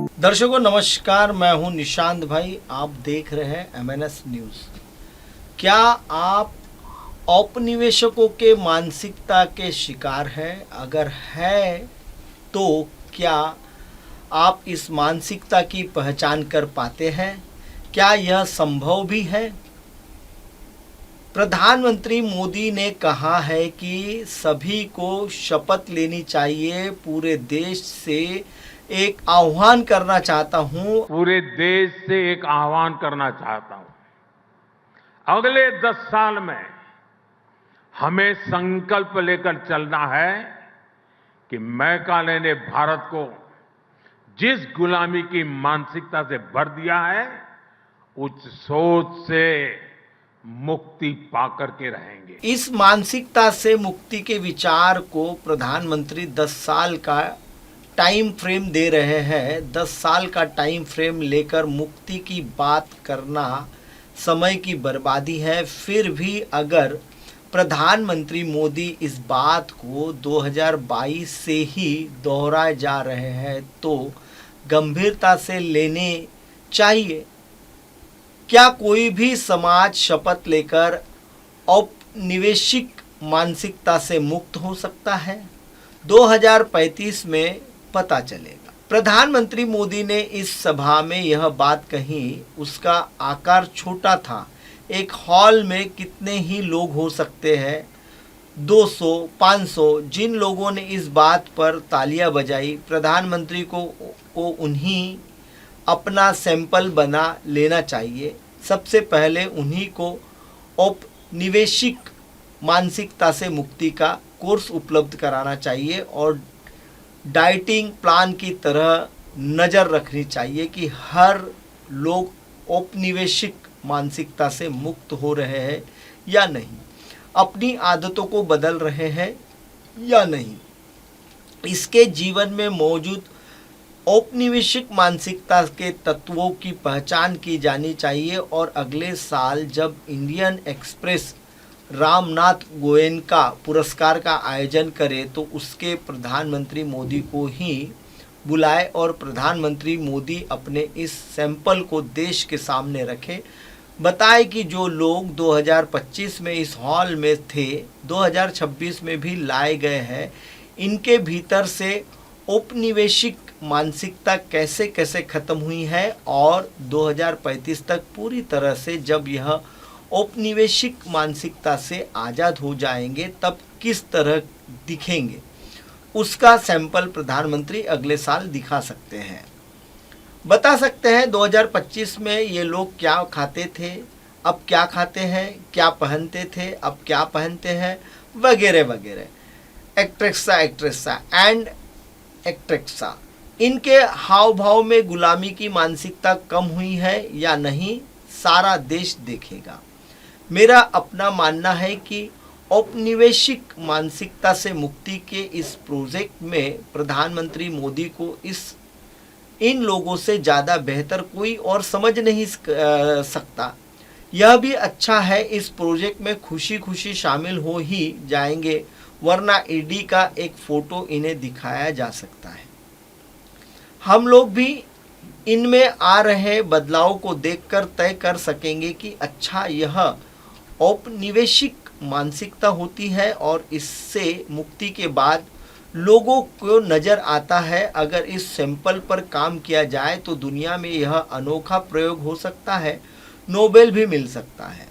दर्शकों नमस्कार, मैं हूं निशांत भाई। आप देख रहे हैं एमएनएस न्यूज़। क्या आप औपनिवेशकों के मानसिकता के शिकार हैं? अगर है तो क्या आप इस मानसिकता की पहचान कर पाते हैं? क्या यह संभव भी है? प्रधानमंत्री मोदी ने कहा है कि सभी को शपथ लेनी चाहिए। पूरे देश से एक आह्वान करना चाहता हूं। पूरे देश से एक आह्वान करना चाहता हूं। अगले 10 साल में हमें संकल्प लेकर चलना है कि मैकाले ने भारत को जिस गुलामी की मानसिकता से भर दिया है, उस सोच से मुक्ति पाकर के रहेंगे। इस मानसिकता से मुक्ति के विचार को प्रधानमंत्री 10 साल का टाइम फ्रेम दे रहे हैं। 10 साल का टाइम फ्रेम लेकर मुक्ति की बात करना समय की बर्बादी है। फिर भी अगर प्रधानमंत्री मोदी इस बात को 2022 से ही दोहराए जा रहे हैं तो गंभीरता से लेने चाहिए। क्या कोई भी समाज शपथ लेकर औपनिवेशिक मानसिकता से मुक्त हो सकता है? 2035 में पता चलेगा। प्रधानमंत्री मोदी ने इस सभा में यह बात कही। उसका आकार छोटा था। एक हॉल में कितने ही लोग हो सकते हैं? 200, 500। जिन लोगों ने इस बात पर तालियां बजाई, प्रधानमंत्री को उन्हीं अपना सैंपल बना लेना चाहिए। सबसे पहले उन्हीं को औपनिवेशिक मानसिकता से मुक्ति का कोर्स उपलब्ध कराना चाहिए और डाइटिंग प्लान की तरह नज़र रखनी चाहिए कि हर लोग औपनिवेशिक मानसिकता से मुक्त हो रहे हैं या नहीं, अपनी आदतों को बदल रहे हैं या नहीं। इसके जीवन में मौजूद औपनिवेशिक मानसिकता के तत्वों की पहचान की जानी चाहिए और अगले साल जब इंडियन एक्सप्रेस रामनाथ गोयनका पुरस्कार का आयोजन करे तो उसके प्रधानमंत्री मोदी को ही बुलाए और प्रधानमंत्री मोदी अपने इस सैंपल को देश के सामने रखे। बताए कि जो लोग 2025 में इस हॉल में थे, 2026 में भी लाए गए हैं। इनके भीतर से औपनिवेशिक मानसिकता कैसे कैसे खत्म हुई है और 2035 तक पूरी तरह से जब यह औपनिवेशिक मानसिकता से आज़ाद हो जाएंगे तब किस तरह दिखेंगे, उसका सैंपल प्रधानमंत्री अगले साल दिखा सकते हैं। बता सकते हैं 2025 में ये लोग क्या खाते थे, अब क्या खाते हैं, क्या पहनते थे, अब क्या पहनते हैं, वगैरह वगैरह। एक्ट्रेसा एंड एक्ट्रेसा। इनके हाव भाव में गुलामी की मानसिकता कम हुई है या नहीं, सारा देश देखेगा। मेरा अपना मानना है कि औपनिवेशिक मानसिकता से मुक्ति के इस प्रोजेक्ट में प्रधानमंत्री मोदी को इन लोगों से ज़्यादा बेहतर कोई और समझ नहीं सकता। यह भी अच्छा है इस प्रोजेक्ट में खुशी खुशी शामिल हो ही जाएंगे, वरना ईडी का एक फ़ोटो इन्हें दिखाया जा सकता है। हम लोग भी इनमें आ रहे बदलाव को देखकर तय कर सकेंगे कि अच्छा यह औपनिवेशिक मानसिकता होती है और इससे मुक्ति के बाद लोगों को नज़र आता है अगर इस सैंपल पर काम किया जाए तो दुनिया में यह अनोखा प्रयोग हो सकता है, नोबेल भी मिल सकता है।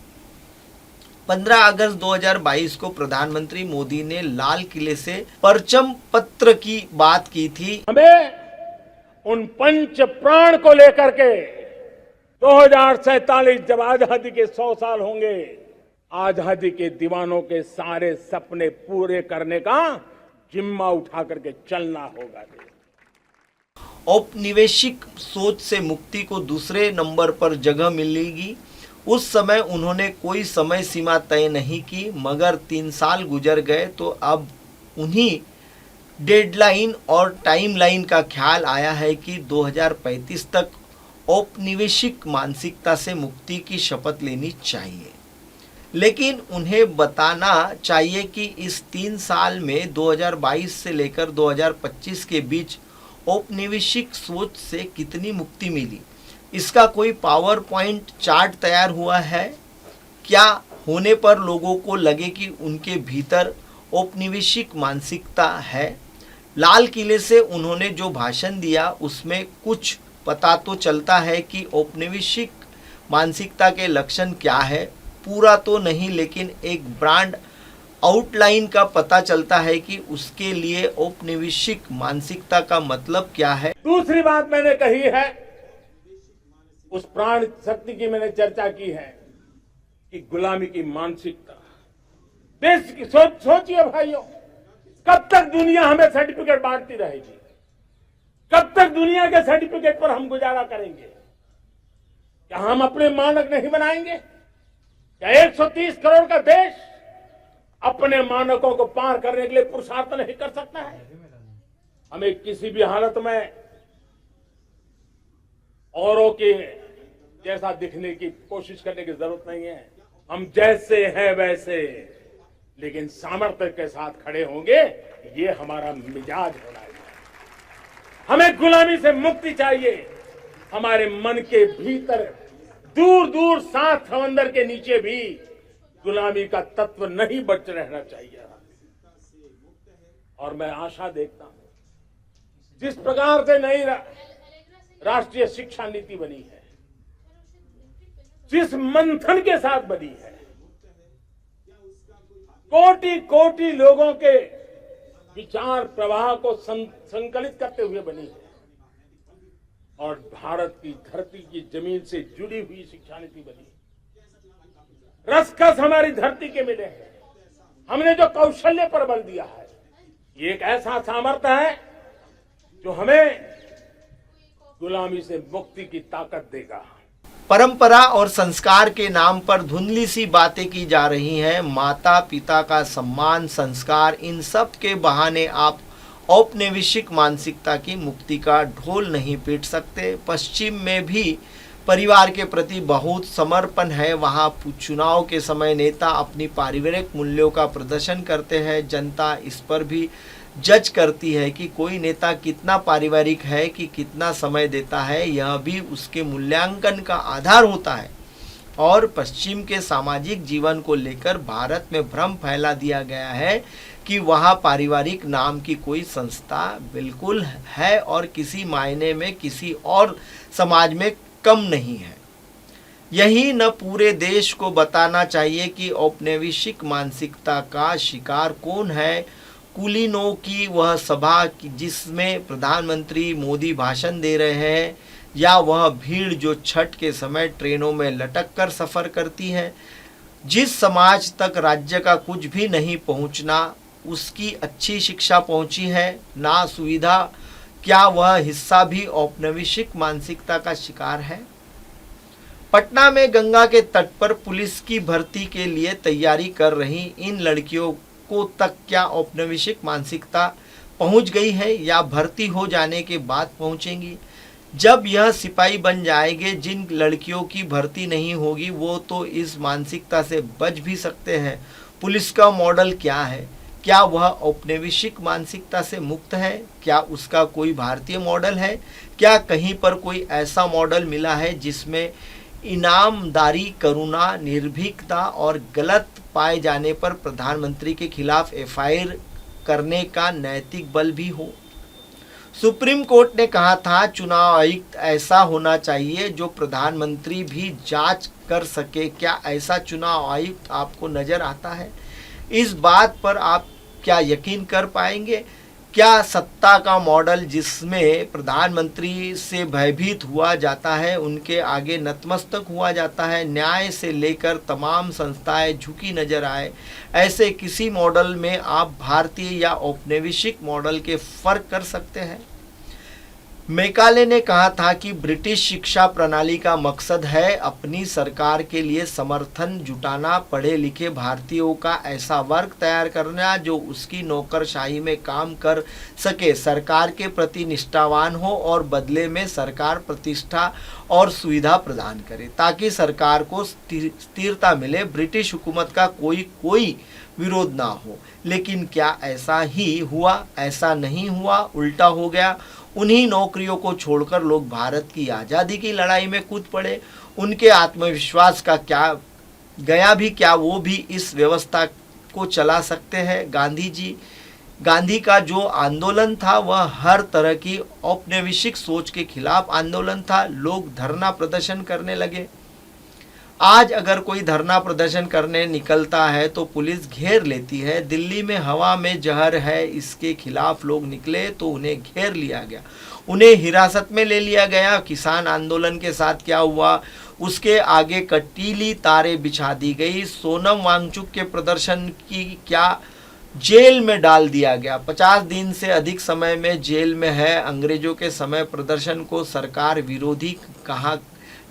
15 अगस्त 2022 को प्रधानमंत्री मोदी ने लाल किले से परचम पत्र की बात की थी। हमें उन पंच प्राण को लेकर के 2047 जब आजादी के 100 साल होंगे, आजादी के दीवानों के सारे सपने पूरे करने का जिम्मा उठा करके चलना होगा। औपनिवेशिक सोच से मुक्ति को दूसरे नंबर पर जगह मिलेगी। उस समय उन्होंने कोई समय सीमा तय नहीं की, मगर 3 साल गुजर गए तो अब उन्हीं डेडलाइन और टाइमलाइन का ख्याल आया है कि 2035 तक औपनिवेशिक मानसिकता से मुक्ति की शपथ लेनी चाहिए। लेकिन उन्हें बताना चाहिए कि इस 3 साल में 2022 से लेकर 2025 के बीच औपनिवेशिक सोच से कितनी मुक्ति मिली? इसका कोई पावर पॉइंट चार्ट तैयार हुआ है क्या? होने पर लोगों को लगे कि उनके भीतर औपनिवेशिक मानसिकता है। लाल किले से उन्होंने जो भाषण दिया उसमें कुछ पता तो चलता है कि औपनिवेशिक मानसिकता के लक्षण क्या है, पूरा तो नहीं लेकिन एक ब्रांड आउटलाइन का पता चलता है कि उसके लिए औपनिवेशिक मानसिकता का मतलब क्या है। दूसरी बात मैंने कही है, उस प्राण शक्ति की मैंने चर्चा की है कि गुलामी की मानसिकता। देश की सोचिए भाइयों, कब तक दुनिया हमें सर्टिफिकेट बांटती रहेगी? कब तक दुनिया के सर्टिफिकेट पर हम गुजारा करेंगे? क्या हम अपने मानक नहीं बनाएंगे? क्या 130 करोड़ का देश अपने मानकों को पार करने के लिए पुरुषार्थ नहीं कर सकता है? हमें किसी भी हालत में औरों के जैसा दिखने की कोशिश करने की जरूरत नहीं है। हम जैसे हैं वैसे, लेकिन सामर्थ्य के साथ खड़े होंगे, ये हमारा मिजाज होना चाहिए। हमें गुलामी से मुक्ति चाहिए। हमारे मन के भीतर दूर दूर 7 समंदर के नीचे भी गुलामी का तत्व नहीं बच रहना चाहिए। और मैं आशा देखता हूं जिस प्रकार से नई राष्ट्रीय शिक्षा नीति बनी है, जिस मंथन के साथ बनी है, कोटि कोटि लोगों के विचार प्रवाह को संकलित करते हुए बनी है, और भारत की धरती की जमीन से जुड़ी हुई शिक्षा नीति बनी है। रसखस हमारी धरती के मिले हैं। हमने जो कौशल्य पर बल दिया है, ये एक ऐसा सामर्थ्य है जो हमें गुलामी से मुक्ति की ताकत देगा। परंपरा और संस्कार के नाम पर धुंधली सी बातें की जा रही हैं। माता पिता का सम्मान, संस्कार, इन सब के बहाने आप औपनिवेशिक मानसिकता की मुक्ति का ढोल नहीं पीट सकते। पश्चिम में भी परिवार के प्रति बहुत समर्पण है। वहाँ चुनाव के समय नेता अपनी पारिवारिक मूल्यों का प्रदर्शन करते हैं। जनता इस पर भी जज करती है कि कोई नेता कितना पारिवारिक है, कि कितना समय देता है, यह भी उसके मूल्यांकन का आधार होता है। और पश्चिम के सामाजिक जीवन को लेकर भारत में भ्रम फैला दिया गया है कि वहाँ पारिवारिक नाम की कोई संस्था बिल्कुल है और किसी मायने में किसी और समाज में कम नहीं है। यही न पूरे देश को बताना चाहिए कि औपनिवेशिक मानसिकता का शिकार कौन है। कुलीनों की वह सभा जिसमें प्रधानमंत्री मोदी भाषण दे रहे हैं, या वह भीड़ जो छठ के समय ट्रेनों में लटक कर सफ़र करती है। जिस समाज तक राज्य का कुछ भी नहीं पहुंचना, उसकी अच्छी शिक्षा पहुंची है ना सुविधा, क्या वह हिस्सा भी औपनिवेशिक मानसिकता का शिकार है? पटना में गंगा के तट पर पुलिस की भर्ती के लिए तैयारी कर रही इन लड़कियों को तक क्या औपनिवेशिक मानसिकता पहुंच गई है, या भर्ती हो जाने के बाद पहुंचेंगी? जब यह सिपाही बन जाएंगे, जिन लड़कियों की भर्ती नहीं होगी वो तो इस मानसिकता से बच भी सकते हैं। पुलिस का मॉडल क्या है? क्या वह औपनिवेशिक मानसिकता से मुक्त है? क्या उसका कोई भारतीय मॉडल है? क्या कहीं पर कोई ऐसा मॉडल मिला है जिसमें इनामदारी, करुणा, निर्भीकता और गलत पाए जाने पर प्रधानमंत्री के खिलाफ एफआईआर करने का नैतिक बल भी हो? सुप्रीम कोर्ट ने कहा था चुनाव आयुक्त ऐसा होना चाहिए जो प्रधानमंत्री भी जांच कर सके। क्या ऐसा चुनाव आयुक्त आपको नजर आता है? इस बात पर आप क्या यकीन कर पाएंगे? क्या सत्ता का मॉडल जिसमें प्रधानमंत्री से भयभीत हुआ जाता है, उनके आगे नतमस्तक हुआ जाता है, न्याय से लेकर तमाम संस्थाएं झुकी नजर आए, ऐसे किसी मॉडल में आप भारतीय या औपनिवेशिक मॉडल के फर्क कर सकते हैं? मैकाले ने कहा था कि ब्रिटिश शिक्षा प्रणाली का मकसद है अपनी सरकार के लिए समर्थन जुटाना, पढ़े लिखे भारतीयों का ऐसा वर्ग तैयार करना जो उसकी नौकरशाही में काम कर सके, सरकार के प्रति निष्ठावान हो और बदले में सरकार प्रतिष्ठा और सुविधा प्रदान करे ताकि सरकार को स्थिरता मिले, ब्रिटिश हुकूमत का कोई विरोध ना हो। लेकिन क्या ऐसा ही हुआ? ऐसा नहीं हुआ, उल्टा हो गया। उन्हीं नौकरियों को छोड़कर लोग भारत की आज़ादी की लड़ाई में कूद पड़े। उनके आत्मविश्वास का क्या गया भी क्या वो भी इस व्यवस्था को चला सकते हैं। गांधी का जो आंदोलन था वह हर तरह की औपनिवेशिक सोच के खिलाफ आंदोलन था। लोग धरना प्रदर्शन करने लगे। आज अगर कोई धरना प्रदर्शन करने निकलता है तो पुलिस घेर लेती है। दिल्ली में हवा में जहर है, इसके खिलाफ लोग निकले तो उन्हें घेर लिया गया, उन्हें हिरासत में ले लिया गया। किसान आंदोलन के साथ क्या हुआ, उसके आगे कटीली तारें बिछा दी गई। सोनम वांगचुक के प्रदर्शन की क्या जेल में डाल दिया गया, 50 दिन से अधिक समय में जेल में है। अंग्रेजों के समय प्रदर्शन को सरकार विरोधी कहा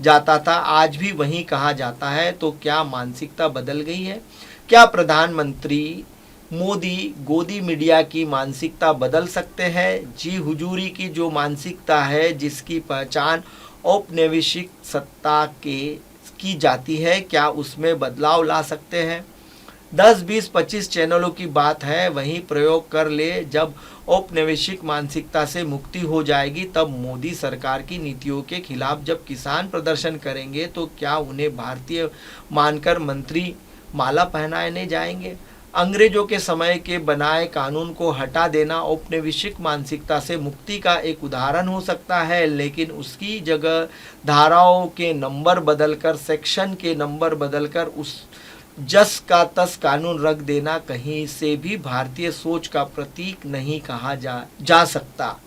जाता था, आज भी वही कहा जाता है। तो क्या मानसिकता बदल गई है? क्या प्रधानमंत्री मोदी गोदी मीडिया की मानसिकता बदल सकते हैं? जी हुजूरी की जो मानसिकता है, जिसकी पहचान औपनिवेशिक सत्ता की जाती है, क्या उसमें बदलाव ला सकते हैं? 10, 20, 25 चैनलों की बात है, वहीं प्रयोग कर ले। जब औपनिवेशिक मानसिकता से मुक्ति हो जाएगी तब मोदी सरकार की नीतियों के खिलाफ जब किसान प्रदर्शन करेंगे तो क्या उन्हें भारतीय मानकर मंत्री माला पहनाने जाएंगे? अंग्रेजों के समय के बनाए कानून को हटा देना औपनिवेशिक मानसिकता से मुक्ति का एक उदाहरण हो सकता है, लेकिन उसकी जगह धाराओं के नंबर बदलकर, सेक्शन के नंबर बदलकर उस जस का तस कानून रख देना कहीं से भी भारतीय सोच का प्रतीक नहीं कहा जा सकता।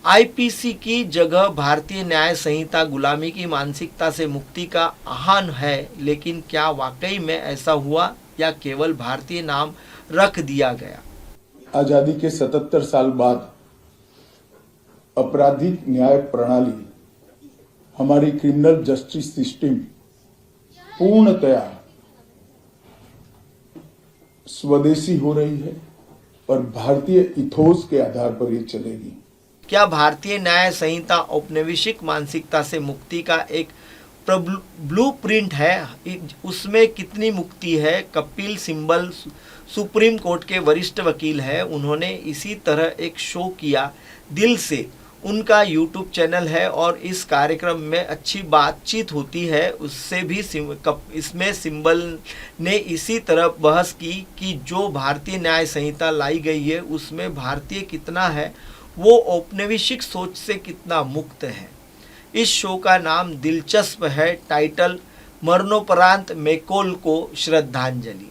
आईपीसी की जगह भारतीय न्याय संहिता गुलामी की मानसिकता से मुक्ति का आह्वान है, लेकिन क्या वाकई में ऐसा हुआ या केवल भारतीय नाम रख दिया गया? आजादी के 77 साल बाद आपराधिक न्याय प्रणाली, हमारी क्रिमिनल जस्टिस सिस्टम पूर्णतया स्वदेशी हो रही है और भारतीय इथोस के आधार पर ये चलेगी। क्या भारतीय न्याय संहिता औपनिवेशिक मानसिकता से मुक्ति का एक ब्लूप्रिंट है? उसमें कितनी मुक्ति है? कपिल सिब्बल सुप्रीम कोर्ट के वरिष्ठ वकील हैं, उन्होंने इसी तरह एक शो किया दिल से, उनका यूट्यूब चैनल है और इस कार्यक्रम में अच्छी बातचीत होती है। उससे भी इसमें सिब्बल ने इसी तरह बहस की कि जो भारतीय न्याय संहिता लाई गई है उसमें भारतीय कितना है, वो औपनिवेशिक सोच से कितना मुक्त है। इस शो का नाम दिलचस्प है, टाइटल मरणोपरांत मैकॉल को श्रद्धांजलि।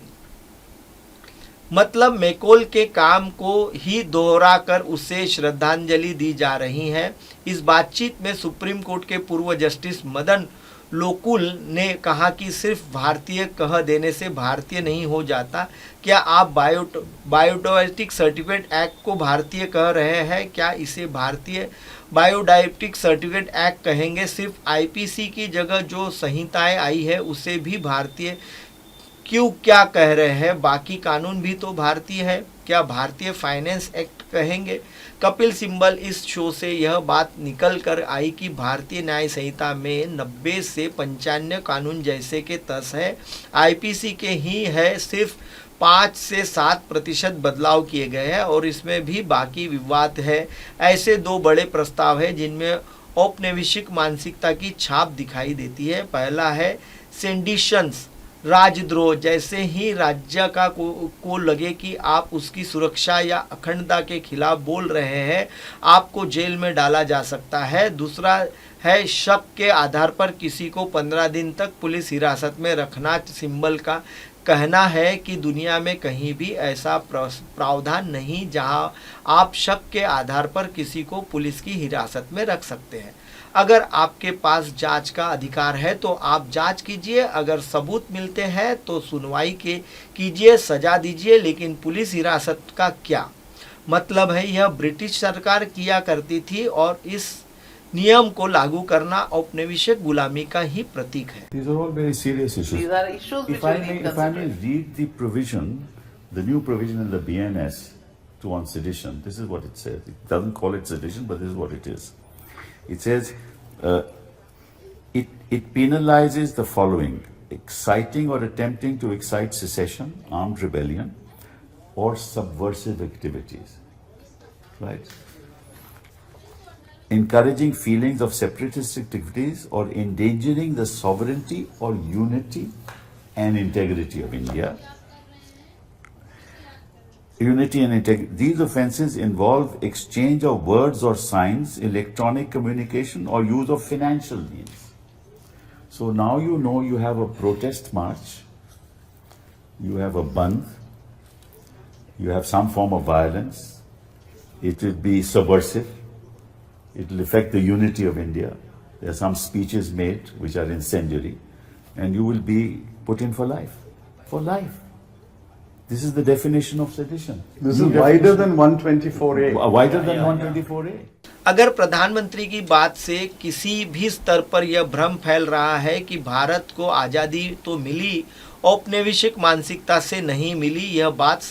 मतलब मैकॉल के काम को ही दोहराकर उसे श्रद्धांजलि दी जा रही है। इस बातचीत में सुप्रीम कोर्ट के पूर्व जस्टिस मदन लोकुल ने कहा कि सिर्फ भारतीय कह देने से भारतीय नहीं हो जाता। क्या आप बायोडायवर्सिटी सर्टिफिकेट एक्ट को भारतीय कह रहे हैं? क्या इसे भारतीय बायोडायवर्सिटी सर्टिफिकेट एक्ट कहेंगे? सिर्फ आईपीसी की जगह जो संहिताएं आई है उसे भी भारतीय क्यों क्या कह रहे हैं? बाकी कानून भी तो भारतीय है। क्या भारतीय फाइनेंस एक्ट कहेंगे? कपिल सिब्बल इस शो से यह बात निकल कर आई कि भारतीय न्याय संहिता में 90 से 95 कानून जैसे के तस है, आईपीसी के ही है सिर्फ 5 से 7% बदलाव किए गए हैं और इसमें भी बाकी विवाद है। ऐसे 2 बड़े प्रस्ताव हैं जिनमें औपनिवेशिक मानसिकता की छाप दिखाई देती है। पहला है सेडिशंस, राजद्रोह। जैसे ही राज्य को लगे कि आप उसकी सुरक्षा या अखंडता के खिलाफ बोल रहे हैं, आपको जेल में डाला जा सकता है। दूसरा है शक के आधार पर किसी को 15 दिन तक पुलिस हिरासत में रखना। सिब्बल का कहना है कि दुनिया में कहीं भी ऐसा प्रावधान नहीं जहां आप शक के आधार पर किसी को पुलिस की हिरासत में रख सकते हैं। अगर आपके पास जांच का अधिकार है तो आप जांच कीजिए, अगर सबूत मिलते हैं तो सुनवाई कीजिए, सजा दीजिए। लेकिन पुलिस हिरासत का क्या मतलब है? यह ब्रिटिश सरकार किया करती थी और इस नियम को लागू करना औपनिवेशिक गुलामी का ही प्रतीक है। These are all very serious issues. These are issues which If I will be may considered. read the provision, the new provision in the BNS on sedition, this is what it says. It doesn't call it sedition, but this is what it is. It says it penalizes the following: exciting or attempting to excite secession, armed rebellion, or subversive activities. Right? encouraging feelings of separatist activities or endangering the sovereignty or unity and integrity of India. Unity and integrity. These offences involve exchange of words or signs, electronic communication, or use of financial means. So now you know you have a protest march, you have a bandh, you have some form of violence. It will be subversive. It will affect the unity of India. There are some speeches made which are incendiary, and you will be put in for life. For life. This is the definition of sedition. This is wider than 124A. Wider than 124A. अगर प्रधानमंत्री की बात से किसी भी स्तर पर यह भ्रम फैल रहा है कि भारत को आज़ादी तो मिली, औपनिवेशिक मानसिकता से नहीं मिली, यह बात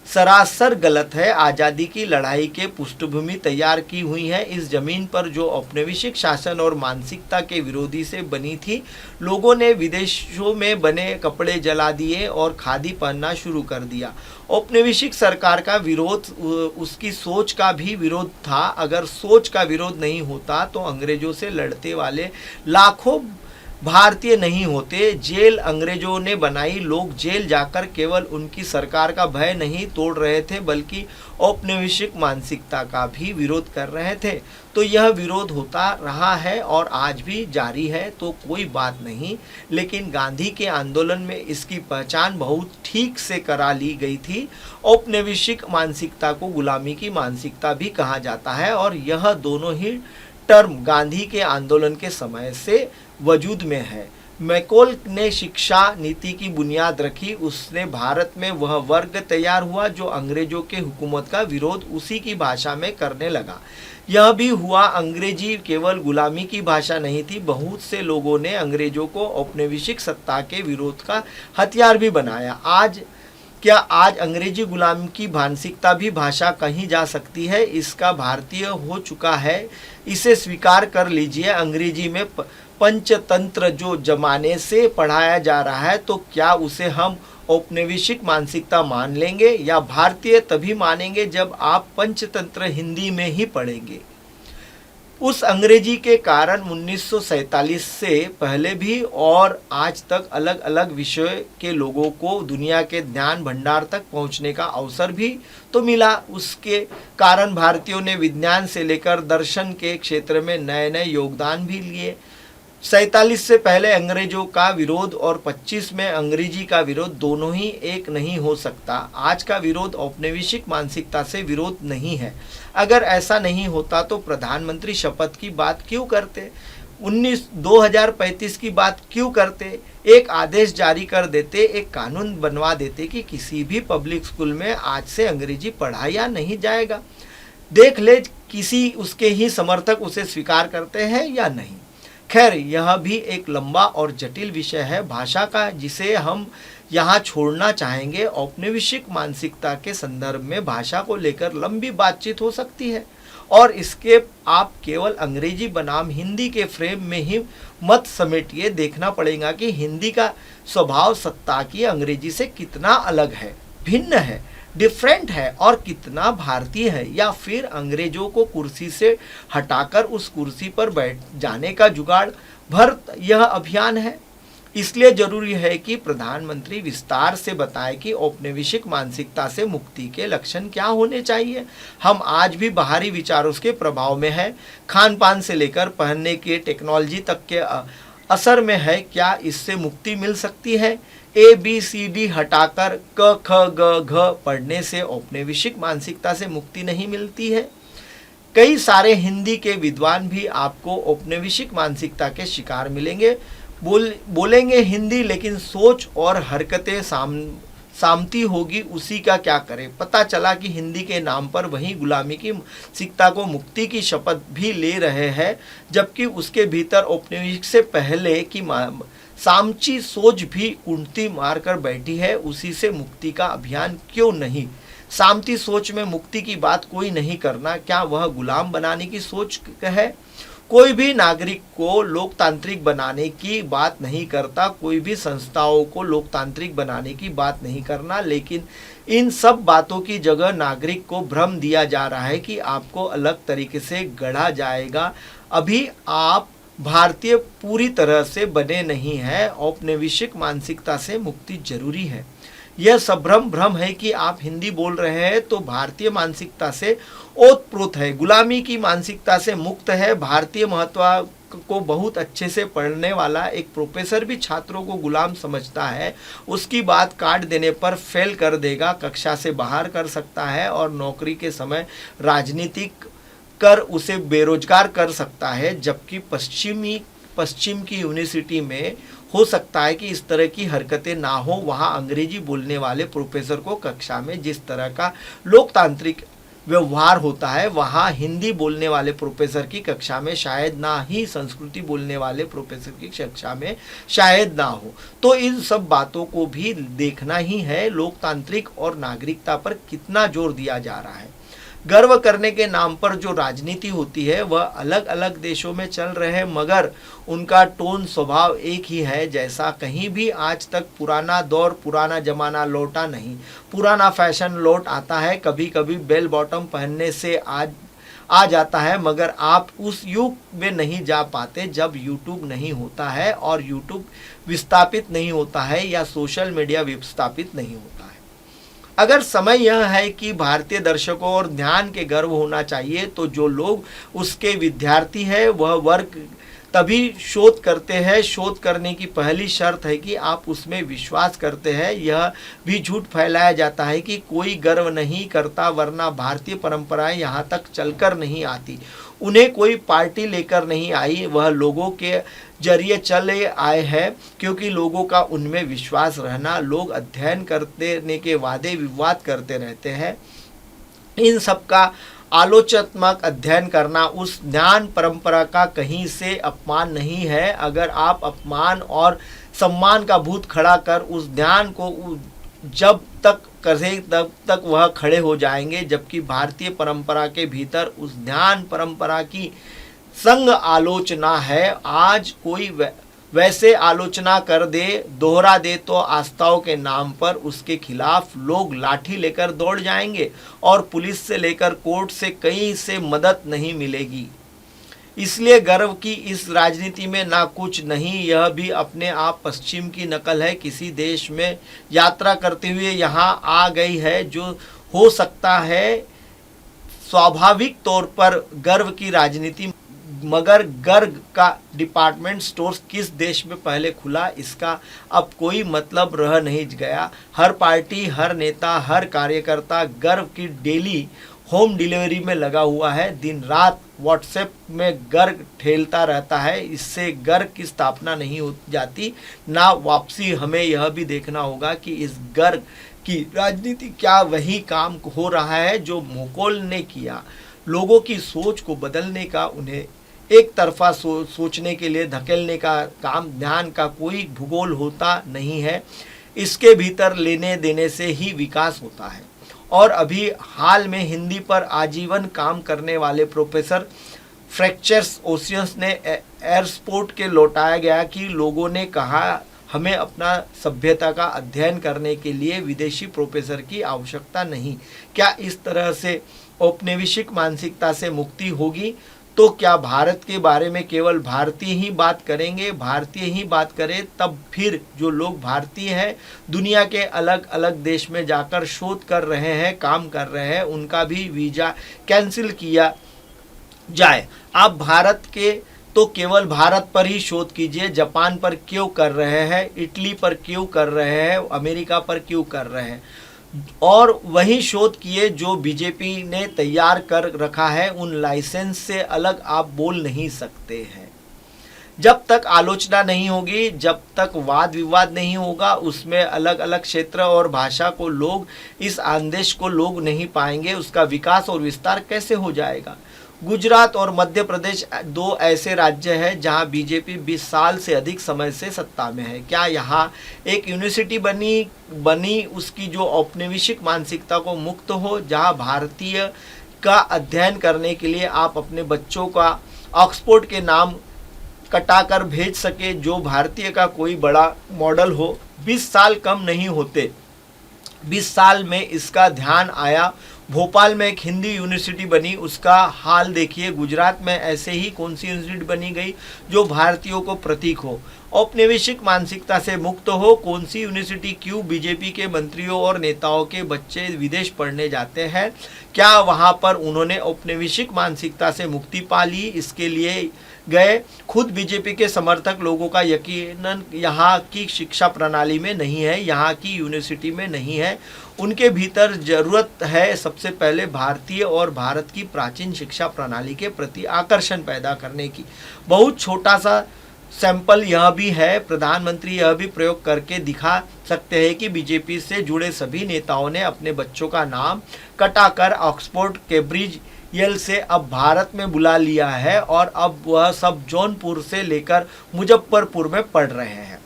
सरासर गलत है। आज़ादी की लड़ाई के पृष्ठभूमि तैयार की हुई है। इस जमीन पर जो औपनिवेशिक शासन और मानसिकता के विरोधी से बनी थी, लोगों ने विदेशों में बने कपड़े जला दिए और खादी पहनना शुरू कर दिया। औपनिवेशिक सरकार का विरोध उसकी सोच का भी विरोध था। अगर सोच का विरोध नहीं होता तो अंग्रेजों से लड़ते वाले लाखों भारतीय नहीं होते। जेल अंग्रेजों ने बनाई। लोग जेल जाकर केवल उनकी सरकार का भय नहीं तोड़ रहे थे, बल्कि औपनिवेशिक मानसिकता का भी विरोध कर रहे थे। तो यह विरोध होता रहा है और आज भी जारी है, तो कोई बात नहीं। लेकिन गांधी के आंदोलन में इसकी पहचान बहुत ठीक से करा ली गई थी। औपनिवेशिक मानसिकता को गुलामी की मानसिकता भी कहा जाता है, और यह दोनों ही टर्म गांधी के आंदोलन के समय से वजूद में है। मैकोल ने शिक्षा नीति की बुनियाद रखी। उसने भारत में वह वर्ग तैयार हुआ जो अंग्रेजों के हुकूमत का विरोध उसी की भाषा में करने लगा। यह भी हुआ। अंग्रेजी केवल गुलामी की भाषा नहीं थी। बहुत से लोगों ने अंग्रेजों को औपनिवेशिक सत्ता के विरोध का हथियार भी बनाया। आज अंग्रेजी गुलामी की मानसिकता भी भाषा कही जा सकती है? इसका भारतीय हो चुका है, इसे स्वीकार कर लीजिए। अंग्रेजी में पंचतंत्र जो जमाने से पढ़ाया जा रहा है, तो क्या उसे हम औपनिवेशिक मानसिकता मान लेंगे, या भारतीय तभी मानेंगे जब आप पंचतंत्र हिंदी में ही पढ़ेंगे? उस अंग्रेजी के कारण 1947 से पहले भी और आज तक अलग अलग विषय के लोगों को दुनिया के ज्ञान भंडार तक पहुंचने का अवसर भी तो मिला। उसके कारण भारतीयों ने विज्ञान से लेकर दर्शन के क्षेत्र में नए नए योगदान भी लिए। 47 से पहले अंग्रेजों का विरोध और 25 में अंग्रेजी का विरोध दोनों ही एक नहीं हो सकता। आज का विरोध औपनिवेशिक मानसिकता से विरोध नहीं है। अगर ऐसा नहीं होता तो प्रधानमंत्री शपथ की बात क्यों करते, 2035 की बात क्यों करते? एक आदेश जारी कर देते, एक कानून बनवा देते कि किसी भी पब्लिक स्कूल में आज से अंग्रेजी पढ़ाया नहीं जाएगा। देख ले किसी उसके ही समर्थक उसे स्वीकार करते हैं या नहीं। खैर, यह भी एक लंबा और जटिल विषय है भाषा का, जिसे हम यहाँ छोड़ना चाहेंगे। औपनिवेशिक मानसिकता के संदर्भ में भाषा को लेकर लंबी बातचीत हो सकती है, और इसके आप केवल अंग्रेजी बनाम हिंदी के फ्रेम में ही मत समेटिए। देखना पड़ेगा कि हिंदी का स्वभाव सत्ता की अंग्रेजी से कितना अलग है, भिन्न है, डिफरेंट है, और कितना भारतीय है, या फिर अंग्रेजों को कुर्सी से हटाकर उस कुर्सी पर बैठ जाने का जुगाड़ भर यह अभियान है। इसलिए जरूरी है कि प्रधानमंत्री विस्तार से बताए कि औपनिवेशिक मानसिकता से मुक्ति के लक्षण क्या होने चाहिए। हम आज भी बाहरी विचारों के प्रभाव में हैं, खान पान से लेकर पहनने के टेक्नोलॉजी तक के असर में है। क्या इससे मुक्ति मिल सकती है? ABCD हटाकर क ख ग घ पढ़ने से औपनिवेशिक मानसिकता से मुक्ति नहीं मिलती है। कई सारे हिंदी के विद्वान भी आपको औपनिवेशिक मानसिकता के शिकार मिलेंगे। बोलेंगे हिंदी, लेकिन सोच और हरकतें सामती होगी। उसी का क्या करें? पता चला कि हिंदी के नाम पर वही गुलामी की मानसिकता को मुक्ति की शपथ भी ले रहे हैं, जबकि उसके भीतर औपनिवेशिक से पहले की सामची सोच भी कुंडती मार कर बैठी है। उसी से मुक्ति का अभियान क्यों नहीं? सामती सोच में मुक्ति की बात कोई नहीं करना, क्या वह गुलाम बनाने की सोच है? कोई भी नागरिक को लोकतांत्रिक बनाने की बात नहीं करता, कोई भी संस्थाओं को लोकतांत्रिक बनाने की बात नहीं करना, लेकिन इन सब बातों की जगह नागरिक को भ्रम दिया जा रहा है कि आपको अलग तरीके से गढ़ा जाएगा। अभी आप भारतीय पूरी तरह से बने नहीं हैं। औपनिवेशिक मानसिकता से मुक्ति जरूरी है। यह संभ्रम भ्रम है कि आप हिंदी बोल रहे हैं तो भारतीय मानसिकता से ओतप्रोत है, गुलामी की मानसिकता से मुक्त है। भारतीय महत्व को बहुत अच्छे से पढ़ने वाला एक प्रोफेसर भी छात्रों को गुलाम समझता है। उसकी बात काट देने पर फेल कर देगा, कक्षा से बाहर कर सकता है और नौकरी के समय राजनीतिक कर उसे बेरोजगार कर सकता है। जबकि पश्चिम की यूनिवर्सिटी में हो सकता है कि इस तरह की हरकतें ना हो। वहाँ अंग्रेजी बोलने वाले प्रोफेसर को कक्षा में जिस तरह का लोकतांत्रिक व्यवहार होता है, वहाँ हिंदी बोलने वाले प्रोफेसर की कक्षा में शायद ना ही संस्कृति बोलने वाले प्रोफेसर की कक्षा में शायद ना हो। तो इन सब बातों को भी देखना ही है। लोकतांत्रिक और नागरिकता पर कितना जोर दिया जा रहा है। गर्व करने के नाम पर जो राजनीति होती है वह अलग अलग देशों में चल रहे हैं, मगर उनका टोन स्वभाव एक ही है। जैसा कहीं भी आज तक पुराना दौर, पुराना जमाना लौटा नहीं, पुराना फैशन लौट आता है। कभी कभी बेल बॉटम पहनने से आ जाता है, मगर आप उस युग में नहीं जा पाते जब यूट्यूब नहीं होता है और यूट्यूब विस्थापित नहीं होता है या सोशल मीडिया विस्थापित नहीं होता है। अगर समय यह है कि भारतीय दर्शकों और ध्यान के गर्व होना चाहिए, तो जो लोग उसके विद्यार्थी हैं वह वर्ग तभी शोध करते हैं। शोध करने की पहली शर्त है कि आप उसमें विश्वास करते हैं। यह भी झूठ फैलाया जाता है कि कोई गर्व नहीं करता, वरना भारतीय परंपराएं यहाँ तक चलकर नहीं आती। उन्हें कोई पार्टी लेकर नहीं आई, वह लोगों के जरिए चले आए हैं, क्योंकि लोगों का उनमें विश्वास रहना। लोग अध्ययन करने के वादे विवाद करते रहते हैं। इन सब का आलोचनात्मक अध्ययन करना उस ज्ञान परंपरा का कहीं से अपमान नहीं है। अगर आप अपमान और सम्मान का भूत खड़ा कर उस ज्ञान को जब तक करें तब तक वह खड़े हो जाएंगे, जबकि भारतीय परंपरा के भीतर उस ध्यान परंपरा की संग आलोचना है। आज कोई वैसे आलोचना कर दे, दोहरा दे तो आस्थाओं के नाम पर उसके खिलाफ लोग लाठी लेकर दौड़ जाएंगे और पुलिस से लेकर कोर्ट से कहीं से मदद नहीं मिलेगी। इसलिए गर्व की इस राजनीति में ना कुछ नहीं। यह भी अपने आप पश्चिम की नकल है। किसी देश में यात्रा करते हुए यहाँ आ गई है, जो हो सकता है स्वाभाविक तौर पर गर्व की राजनीति, मगर गर्व का डिपार्टमेंट स्टोर्स किस देश में पहले खुला, इसका अब कोई मतलब रह नहीं गया। हर पार्टी, हर नेता, हर कार्यकर्ता गर्व की डेली होम डिलीवरी में लगा हुआ है। दिन रात व्हाट्सएप में गर्ग ठेलता रहता है। इससे गर्ग की स्थापना नहीं हो जाती, ना वापसी। हमें यह भी देखना होगा कि इस गर्ग की राजनीति क्या वही काम हो रहा है जो मुगल ने किया। लोगों की सोच को बदलने का, उन्हें एक तरफा सोचने के लिए धकेलने का काम ध्यान का कोई भूगोल होता नहीं है। इसके भीतर लेने देने से ही विकास होता है। और अभी हाल में हिंदी पर आजीवन काम करने वाले प्रोफेसर फ्रैक्चर्स ओशियंस ने एयरपोर्ट के लौटाया गया कि लोगों ने कहा हमें अपना सभ्यता का अध्ययन करने के लिए विदेशी प्रोफेसर की आवश्यकता नहीं। क्या इस तरह से औपनिवेशिक मानसिकता से मुक्ति होगी? तो क्या भारत के बारे में केवल भारतीय ही बात करेंगे? भारतीय ही बात करें तब फिर जो लोग भारतीय हैं, दुनिया के अलग अलग देश में जाकर शोध कर रहे हैं, काम कर रहे हैं, उनका भी वीज़ा कैंसिल किया जाए। आप भारत के तो केवल भारत पर ही शोध कीजिए। जापान पर क्यों कर रहे हैं? इटली पर क्यों कर रहे हैं? अमेरिका पर क्यों कर रहे हैं? और वही शोध किए जो बीजेपी ने तैयार कर रखा है। उन लाइसेंस से अलग आप बोल नहीं सकते हैं। जब तक आलोचना नहीं होगी, जब तक वाद विवाद नहीं होगा, उसमें अलग अलग क्षेत्र और भाषा को लोग, इस आदेश को लोग नहीं पाएंगे, उसका विकास और विस्तार कैसे हो जाएगा? गुजरात और मध्य प्रदेश दो ऐसे राज्य हैं जहां बीजेपी 20 साल से अधिक समय से सत्ता में है। क्या यहाँ एक यूनिवर्सिटी बनी उसकी जो औपनिवेशिक मानसिकता को मुक्त हो, जहां भारतीय का अध्ययन करने के लिए आप अपने बच्चों का ऑक्सफोर्ड के नाम कटाकर भेज सके, जो भारतीय का कोई बड़ा मॉडल हो। 20 साल कम नहीं होते, 20 साल में इसका ध्यान आया। भोपाल में एक हिंदी यूनिवर्सिटी बनी, उसका हाल देखिए। गुजरात में ऐसे ही कौन सी यूनिवर्सिटी बनी गई जो भारतीयों को प्रतीक हो, औपनिवेशिक मानसिकता से मुक्त हो। कौन सी यूनिवर्सिटी, क्यों बीजेपी के मंत्रियों और नेताओं के बच्चे विदेश पढ़ने जाते हैं? क्या वहां पर उन्होंने औपनिवेशिक मानसिकता से मुक्ति पा ली? इसके लिए गए। खुद बीजेपी के समर्थक लोगों का यकीनन यहाँ की शिक्षा प्रणाली में नहीं है, यहाँ की यूनिवर्सिटी में नहीं है। उनके भीतर जरूरत है सबसे पहले भारतीय और भारत की प्राचीन शिक्षा प्रणाली के प्रति आकर्षण पैदा करने की। बहुत छोटा सा सैंपल यह भी है, प्रधानमंत्री यह भी प्रयोग करके दिखा सकते हैं कि बीजेपी से जुड़े सभी नेताओं ने अपने बच्चों का नाम कटाकर ऑक्सफोर्ड, कैम्ब्रिज, येल से अब भारत में बुला लिया है और अब वह सब जौनपुर से लेकर मुजफ्फरपुर में पढ़ रहे हैं।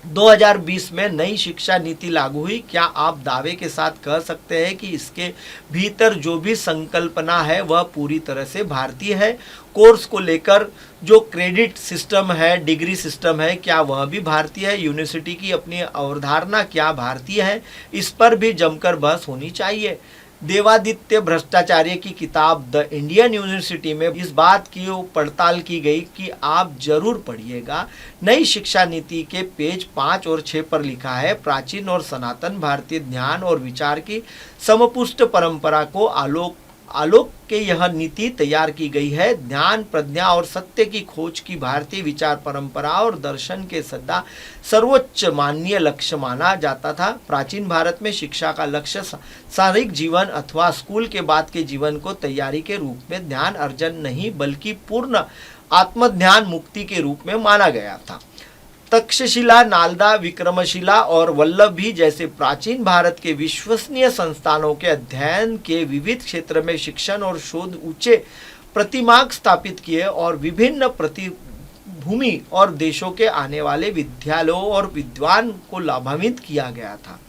2020 में नई शिक्षा नीति लागू हुई। क्या आप दावे के साथ कह सकते हैं कि इसके भीतर जो भी संकल्पना है वह पूरी तरह से भारतीय है? कोर्स को लेकर जो क्रेडिट सिस्टम है, डिग्री सिस्टम है, क्या वह भी भारतीय है? यूनिवर्सिटी की अपनी अवधारणा क्या भारतीय है? इस पर भी जमकर बहस होनी चाहिए। देवादित्य भट्टाचार्य की किताब द इंडियन यूनिवर्सिटी में इस बात की पड़ताल की गई कि आप जरूर पढ़िएगा। नई शिक्षा नीति के पेज 5 और 6 पर लिखा है, प्राचीन और सनातन भारतीय ज्ञान और विचार की समपुष्ट परंपरा को आलोक के यह नीति तैयार की गई है। ध्यान, प्रज्ञा और सत्य की खोज की भारतीय विचार परंपरा और दर्शन के सदा सर्वोच्च माननीय लक्ष्य माना जाता था। प्राचीन भारत में शिक्षा का लक्ष्य शारीरिक जीवन अथवा स्कूल के बाद के जीवन को तैयारी के रूप में ध्यान अर्जन नहीं बल्कि पूर्ण आत्मध्यान मुक्ति के रूप में माना गया था। तक्षशिला, नालंदा, विक्रमशिला और वल्लभी जैसे प्राचीन भारत के विश्वसनीय संस्थानों के अध्ययन के विविध क्षेत्र में शिक्षण और शोध ऊंचे प्रतिमांक स्थापित किए और विभिन्न प्रतिभूमि और देशों के आने वाले विद्यालयों और विद्वान को लाभान्वित किया गया था।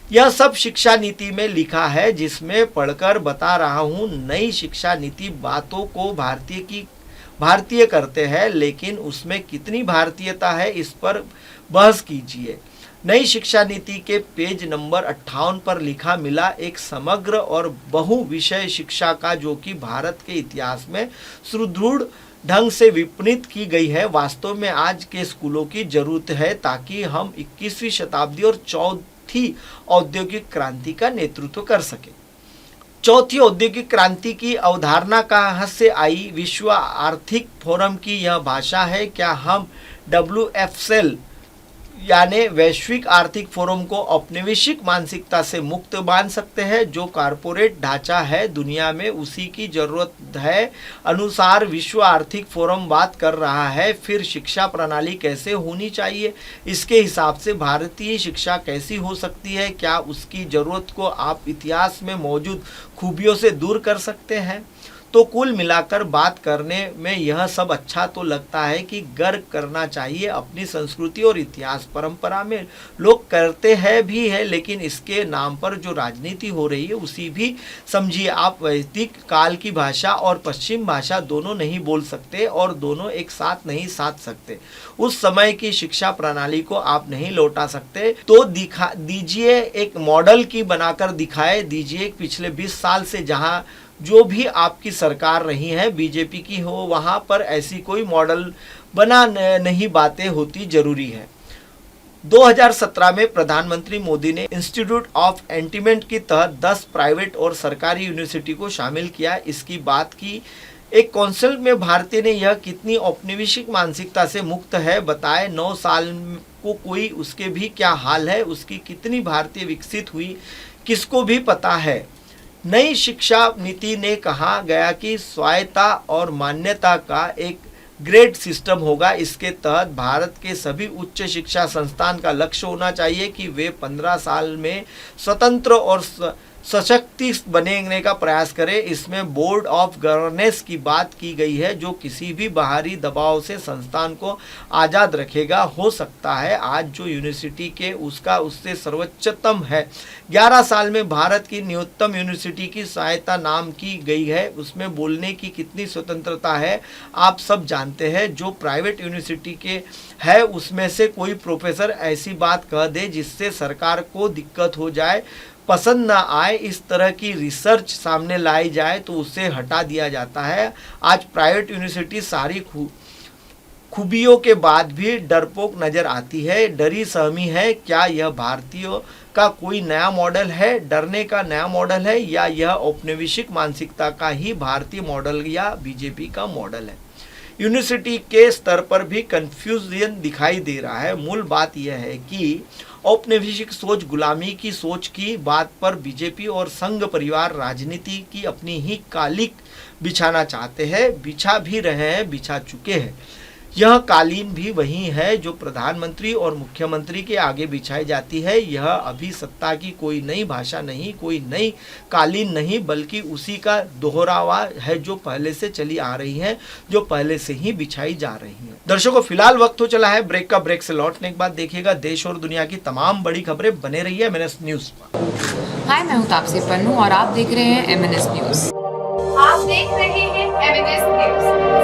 यह सब शिक्षा नीति में लिखा है, जिसमें पढ़कर बता रहा हूँ। नई शिक्षा नीति बातों को भारतीय करते हैं, लेकिन उसमें कितनी भारतीयता है इस पर बहस कीजिए। नई शिक्षा नीति के पेज नंबर 58 पर लिखा मिला एक समग्र और बहु विषय शिक्षा का, जो कि भारत के इतिहास में सुदृढ़ ढंग से विपणित की गई है, वास्तव में आज के स्कूलों की जरूरत है ताकि हम 21वीं शताब्दी और चौथी औद्योगिक क्रांति का नेतृत्व कर सके। चौथी औद्योगिक क्रांति की अवधारणा कहाँ से आई? विश्व आर्थिक फोरम की यह भाषा है। क्या हम WFSL यानी वैश्विक आर्थिक फोरम को औपनिवेशिक मानसिकता से मुक्त मान सकते हैं? जो कारपोरेट ढांचा है दुनिया में उसी की जरूरत है अनुसार विश्व आर्थिक फोरम बात कर रहा है। फिर शिक्षा प्रणाली कैसे होनी चाहिए? इसके हिसाब से भारतीय शिक्षा कैसी हो सकती है? क्या उसकी जरूरत को आप इतिहास में मौजूद खूबियों से दूर कर सकते हैं? तो कुल मिलाकर बात करने में यह सब अच्छा तो लगता है कि गर्व करना चाहिए अपनी संस्कृति और इतिहास परंपरा में। लोग करते हैं भी है, लेकिन इसके नाम पर जो राजनीति हो रही है उसी भी समझिए आप। वैदिक काल की भाषा और पश्चिम भाषा दोनों नहीं बोल सकते और दोनों एक साथ नहीं साध सकते। उस समय की शिक्षा प्रणाली को आप नहीं लौटा सकते, तो दिखा दीजिए एक मॉडल की बनाकर दिखाए दीजिए। पिछले 20 साल से जहां जो भी आपकी सरकार रही है, बीजेपी की हो, वहां पर ऐसी कोई मॉडल बना नहीं बातें होती जरूरी है। 2017 में प्रधानमंत्री मोदी ने इंस्टीट्यूट ऑफ एंटीमेंट के तहत 10 प्राइवेट और सरकारी यूनिवर्सिटी को शामिल किया। इसकी बात की एक काउंसिल में भारतीय ने यह कितनी औपनिवेशिक मानसिकता से मुक्त है बताए। 9 साल को कोई उसके भी क्या हाल है, उसकी कितनी भारतीय विकसित हुई किसको भी पता है। नई शिक्षा नीति ने कहा गया कि स्वायत्ता और मान्यता का एक ग्रेड सिस्टम होगा। इसके तहत भारत के सभी उच्च शिक्षा संस्थान का लक्ष्य होना चाहिए कि वे 15 साल में स्वतंत्र और सशक्त बनने का प्रयास करे। इसमें बोर्ड ऑफ गवर्नेंस की बात की गई है जो किसी भी बाहरी दबाव से संस्थान को आज़ाद रखेगा। हो सकता है आज जो यूनिवर्सिटी के उसका उससे सर्वोच्चतम है। 11 साल में भारत की न्यूनतम यूनिवर्सिटी की सहायता नाम की गई है। उसमें बोलने की कितनी स्वतंत्रता है आप सब जानते हैं। जो प्राइवेट यूनिवर्सिटी के है उसमें से कोई प्रोफेसर ऐसी बात कह दे जिससे सरकार को दिक्कत हो जाए, पसंद ना आए, इस तरह की रिसर्च सामने लाई जाए तो उसे हटा दिया जाता है। आज प्राइवेट यूनिवर्सिटी सारी खूबियों के बाद भी डरपोक नजर आती है, डरी सहमी है। क्या यह भारतीयों का कोई नया मॉडल है, डरने का नया मॉडल है, या यह औपनिवेशिक मानसिकता का ही भारतीय मॉडल या बीजेपी का मॉडल है? यूनिवर्सिटी के स्तर पर भी कंफ्यूजन दिखाई दे रहा है। मूल बात यह है कि औपनिवेशिक सोच, गुलामी की सोच की बात पर बीजेपी और संघ परिवार राजनीति की अपनी ही कालिक बिछाना चाहते हैं, बिछा भी रहे हैं, बिछा चुके हैं। यह कालीन भी वही है जो प्रधानमंत्री और मुख्यमंत्री के आगे बिछाई जाती है। यह अभी सत्ता की कोई नई भाषा नहीं, कोई नई कालीन नहीं, बल्कि उसी का दोहरावा है जो पहले से चली आ रही है, जो पहले से ही बिछाई जा रही है। दर्शकों, फिलहाल वक्त हो चला है ब्रेक का। ब्रेक से लौटने के बाद देखिएगा देश और दुनिया की तमाम बड़ी खबरें। बने रहिए MNS न्यूज पर। हाय, मैं हूँ तापसी पन्नू और आप देख रहे हैं MNS न्यूज। आप देख रहे हैं MNS न्यूज,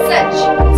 सच